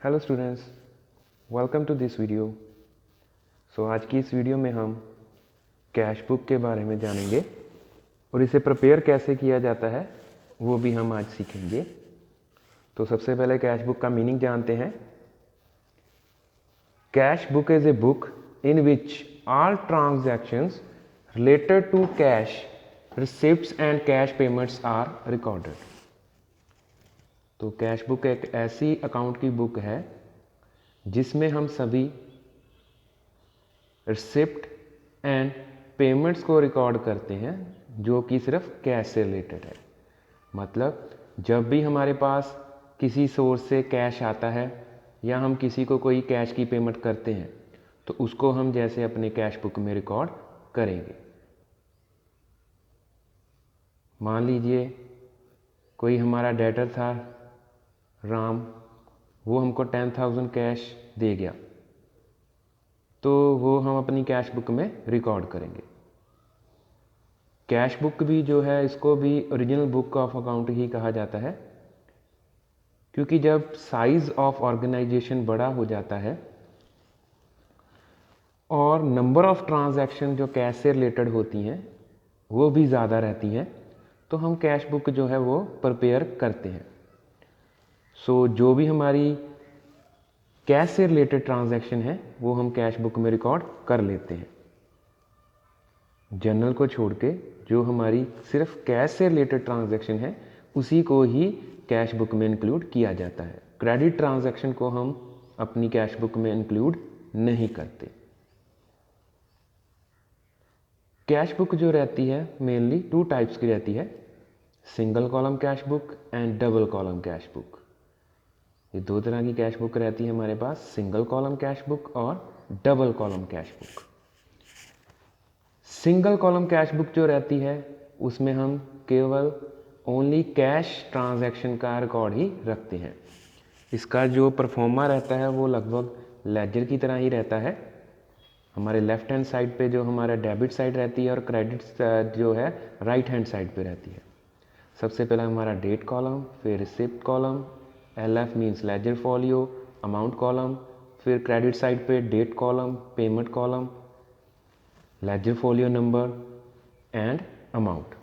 Hello students, welcome to this video. आज की इस वीडियो में हम कैश बुक के बारे में जानेंगे और इसे प्रिपेयर कैसे किया जाता है वो भी हम आज सीखेंगे। तो सबसे पहले कैश बुक का मीनिंग जानते हैं। Cash book is a book in which all transactions related to cash receipts and cash payments are recorded. तो कैश बुक एक ऐसी अकाउंट की बुक है जिसमें हम सभी रिसिप्ट एंड पेमेंट्स को रिकॉर्ड करते हैं जो कि सिर्फ कैश से रिलेटेड है। मतलब जब भी हमारे पास किसी सोर्स से कैश आता है या हम किसी को कोई कैश की पेमेंट करते हैं तो उसको हम जैसे अपने कैश बुक में रिकॉर्ड करेंगे। मान लीजिए कोई हमारा डेटर था राम, वो हमको 10,000 कैश दे गया तो वो हम अपनी कैश बुक में रिकॉर्ड करेंगे। कैश बुक भी जो है इसको भी ओरिजिनल बुक ऑफ अकाउंट ही कहा जाता है, क्योंकि जब साइज ऑफ ऑर्गेनाइजेशन बड़ा हो जाता है और नंबर ऑफ ट्रांजैक्शन जो कैश से रिलेटेड होती हैं वो भी ज़्यादा रहती हैं तो हम कैश बुक जो है वो प्रिपेयर करते हैं। जो भी हमारी कैश से रिलेटेड ट्रांजैक्शन है वो हम कैश बुक में रिकॉर्ड कर लेते हैं। जनरल को छोड़ के जो हमारी सिर्फ कैश से रिलेटेड ट्रांजैक्शन है उसी को ही कैश बुक में इंक्लूड किया जाता है। क्रेडिट ट्रांजैक्शन को हम अपनी कैश बुक में इंक्लूड नहीं करते। कैश बुक जो रहती है मेनली 2 टाइप्स की रहती है, single column cash book and double column cash book. ये 2 तरह की कैश बुक रहती है हमारे पास, सिंगल कॉलम कैश बुक और double column cash book. Single column cash book जो रहती है उसमें हम केवल ओनली कैश ट्रांजैक्शन का रिकॉर्ड ही रखते हैं। इसका जो परफॉर्मा रहता है वो लगभग लेजर की तरह ही रहता है। हमारे लेफ्ट हैंड साइड पे जो हमारा डेबिट साइड रहती है और क्रेडिट जो है राइट हैंड साइड पे रहती है। सबसे पहला हमारा डेट कॉलम, फिर receipt column, LF means ledger folio, amount column, फिर क्रेडिट साइड पे date column, payment column, ledger folio number and amount.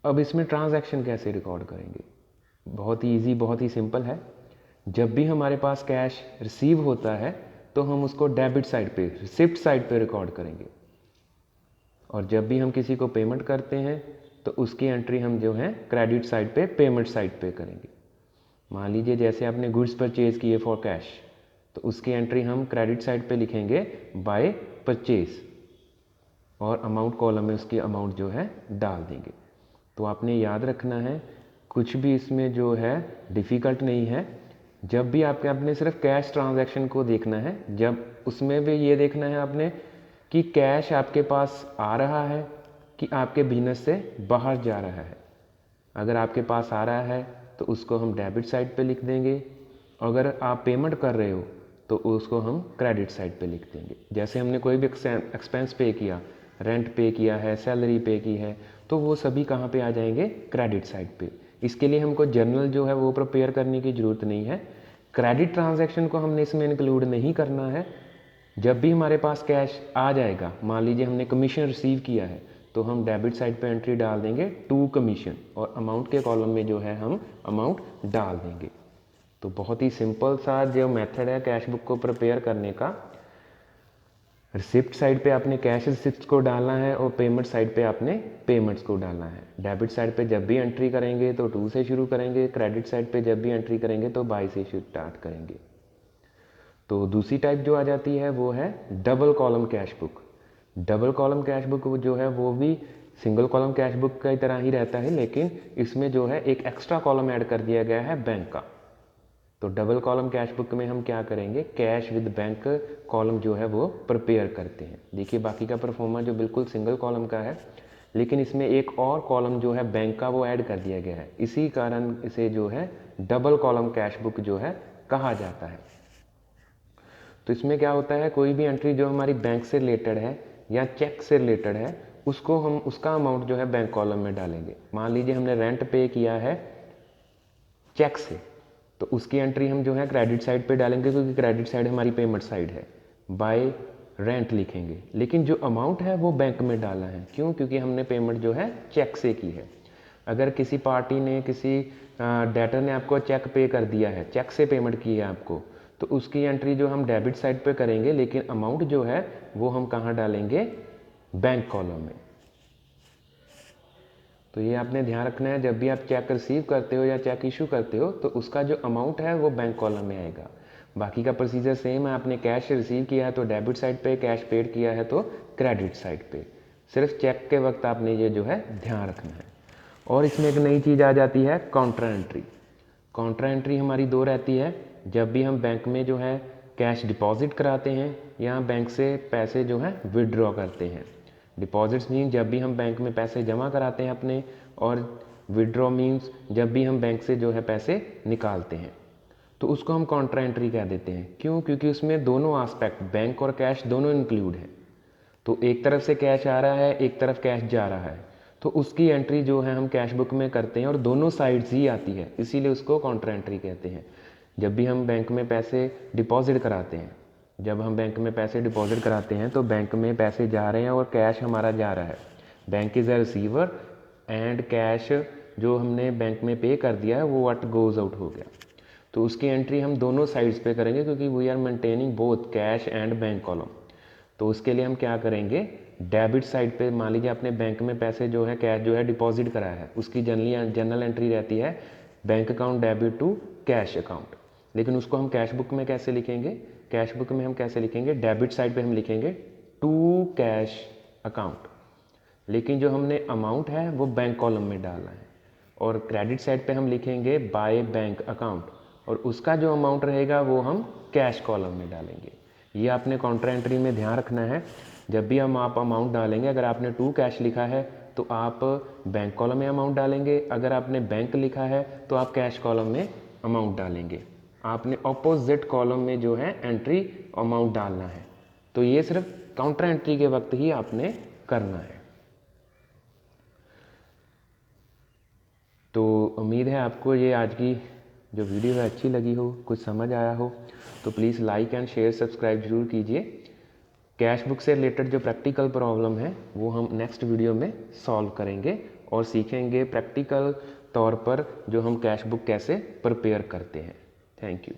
अब इसमें ट्रांजैक्शन कैसे रिकॉर्ड करेंगे? बहुत ही इजी, बहुत ही सिंपल है। जब भी हमारे पास कैश रिसीव होता है तो हम उसको डेबिट साइड पे, रिसिप्ट साइड पे रिकॉर्ड करेंगे और जब भी हम किसी को पेमेंट करते हैं तो उसकी एंट्री हम जो है क्रेडिट साइड पे, पेमेंट साइड पे करेंगे। मान लीजिए जैसे आपने गुड्स परचेज किए फॉर कैश तो उसकी एंट्री हम क्रेडिट साइड पे लिखेंगे बाय परचेज और अमाउंट कॉलम में उसकी अमाउंट जो है डाल देंगे। तो आपने याद रखना है कुछ भी इसमें जो है डिफ़िकल्ट नहीं है। जब भी आपने सिर्फ कैश ट्रांजैक्शन को देखना है, जब उसमें भी ये देखना है आपने कि कैश आपके पास आ रहा है कि आपके बिजनेस से बाहर जा रहा है। अगर आपके पास आ रहा है तो उसको हम डेबिट साइड पे लिख देंगे, अगर आप पेमेंट कर रहे हो तो उसको हम क्रेडिट साइड पे लिख देंगे। जैसे हमने कोई भी एक्सपेंस पे किया, रेंट पे किया है, सैलरी पे की है, तो वो सभी कहाँ पे आ जाएंगे? क्रेडिट साइड पे। इसके लिए हमको जर्नल जो है वो प्रिपेयर करने की ज़रूरत नहीं है। क्रेडिट ट्रांजैक्शन को हमने इसमें इंक्लूड नहीं करना है। जब भी हमारे पास कैश आ जाएगा, मान लीजिए हमने कमीशन रिसीव किया है तो हम डेबिट साइड पे एंट्री डाल देंगे टू कमीशन और अमाउंट के कॉलम में जो है हम अमाउंट डाल देंगे। तो बहुत ही सिंपल सा जो मेथड है कैश बुक को प्रिपेयर करने का। रिसिप्ट साइड पे आपने कैश रिसिप्ट को डालना है और पेमेंट साइड पे आपने पेमेंट्स को डालना है। डेबिट साइड पे जब भी एंट्री करेंगे तो 2 से शुरू करेंगे, क्रेडिट साइड पे जब भी एंट्री करेंगे तो बाय से स्टार्ट करेंगे। तो दूसरी टाइप जो आ जाती है वो है double column cash book. Double column cash book जो है वो भी सिंगल कॉलम कैश बुक की तरह ही रहता है, लेकिन इसमें जो है एक एक्स्ट्रा कॉलम ऐड कर दिया गया है बैंक का। तो डबल कॉलम कैश बुक में हम क्या करेंगे? कैश विद बैंक कॉलम जो है वो प्रिपेयर करते हैं। देखिए बाकी का परफॉर्मा जो बिल्कुल सिंगल कॉलम का है, लेकिन इसमें एक और कॉलम जो है बैंक का वो ऐड कर दिया गया है। इसी कारण इसे जो है डबल कॉलम कैश बुक जो है कहा जाता है। तो इसमें क्या होता है, कोई भी एंट्री जो हमारी बैंक से रिलेटेड है या चेक से रिलेटेड है उसको हम उसका अमाउंट जो है बैंक कॉलम में डालेंगे। मान लीजिए हमने रेंट पे किया है चेक से तो उसकी एंट्री हम जो है क्रेडिट साइड पे डालेंगे, क्योंकि क्रेडिट साइड हमारी पेमेंट साइड है। बाय रेंट लिखेंगे, लेकिन जो अमाउंट है वो बैंक में डालना है। क्यों? क्योंकि हमने पेमेंट जो है चेक से की है। अगर किसी पार्टी ने, किसी डेटर ने आपको चेक पे कर दिया है, चेक से पेमेंट की है आपको, तो उसकी एंट्री जो हम डेबिट साइड पे करेंगे, लेकिन अमाउंट जो है वो हम कहाँ डालेंगे? बैंक कॉलम में। तो ये आपने ध्यान रखना है, जब भी आप चेक रिसीव करते हो या चेक इशू करते हो तो उसका जो अमाउंट है वो बैंक कॉलम में आएगा। बाकी का प्रोसीजर सेम है। आपने कैश रिसीव किया है तो डेबिट साइड पे, कैश पेड किया है तो क्रेडिट साइड पे। सिर्फ चेक के वक्त आपने ये जो है ध्यान रखना है। और इसमें एक नई चीज़ आ जाती है काउंटर एंट्री। काउंटर एंट्री हमारी दो रहती है। जब भी हम बैंक में जो है कैश डिपॉजिट कराते हैं या बैंक से पैसे जो है विदड्रॉ करते हैं। डिपॉजिट्स मीन जब भी हम बैंक में पैसे जमा कराते हैं अपने, और विदड्रॉ मीन्स जब भी हम बैंक से जो है पैसे निकालते हैं, तो उसको हम काउंटर एंट्री कह देते हैं। क्यों? क्योंकि उसमें दोनों एस्पेक्ट, बैंक और कैश दोनों इंक्लूड है। तो एक तरफ से कैश आ रहा है, एक तरफ कैश जा रहा है, तो उसकी एंट्री जो है हम कैश बुक में करते हैं और दोनों साइड्स ही आती है, इसीलिए उसको काउंटर एंट्री कहते हैं। जब भी हम बैंक में पैसे डिपॉजिट कराते हैं, जब हम बैंक में पैसे डिपॉजिट कराते हैं तो बैंक में पैसे जा रहे हैं और कैश हमारा जा रहा है। Bank is a receiver and cash जो हमने बैंक में पे कर दिया है वो व्हाट गोज़ आउट हो गया। तो उसकी एंट्री हम दोनों साइड्स पे करेंगे, क्योंकि we are maintaining both cash and bank column. तो उसके लिए हम क्या करेंगे? डेबिट साइड पे मान लीजिए आपने बैंक में पैसे जो है, कैश जो है डिपॉजिट कराया है, उसकी जनरल एंट्री रहती है bank account debit to cash account. लेकिन उसको हम कैश बुक में कैसे लिखेंगे? कैश बुक में हम कैसे लिखेंगे? डेबिट साइड पे हम लिखेंगे टू कैश अकाउंट, लेकिन जो हमने अमाउंट है वो बैंक कॉलम में डालना है। और क्रेडिट साइड पे हम लिखेंगे बाय बैंक अकाउंट, और उसका जो अमाउंट रहेगा वो हम कैश कॉलम में डालेंगे। ये आपने काउंटर एंट्री में ध्यान रखना है। जब भी हम आप अमाउंट डालेंगे, अगर आपने टू कैश लिखा है तो आप बैंक कॉलम में अमाउंट डालेंगे, अगर आपने बैंक लिखा है तो आप कैश कॉलम में अमाउंट डालेंगे। आपने ऑपोजिट कॉलम में जो है एंट्री अमाउंट डालना है। तो ये सिर्फ काउंटर एंट्री के वक्त ही आपने करना है। तो उम्मीद है आपको ये आज की जो वीडियो है अच्छी लगी हो, कुछ समझ आया हो। तो please like and share subscribe जरूर कीजिए। कैश बुक से रिलेटेड जो प्रैक्टिकल प्रॉब्लम है वो हम नेक्स्ट वीडियो में सॉल्व करेंगे और सीखेंगे प्रैक्टिकल तौर पर जो हम कैश बुक कैसे प्रिपेयर करते हैं। Thank you.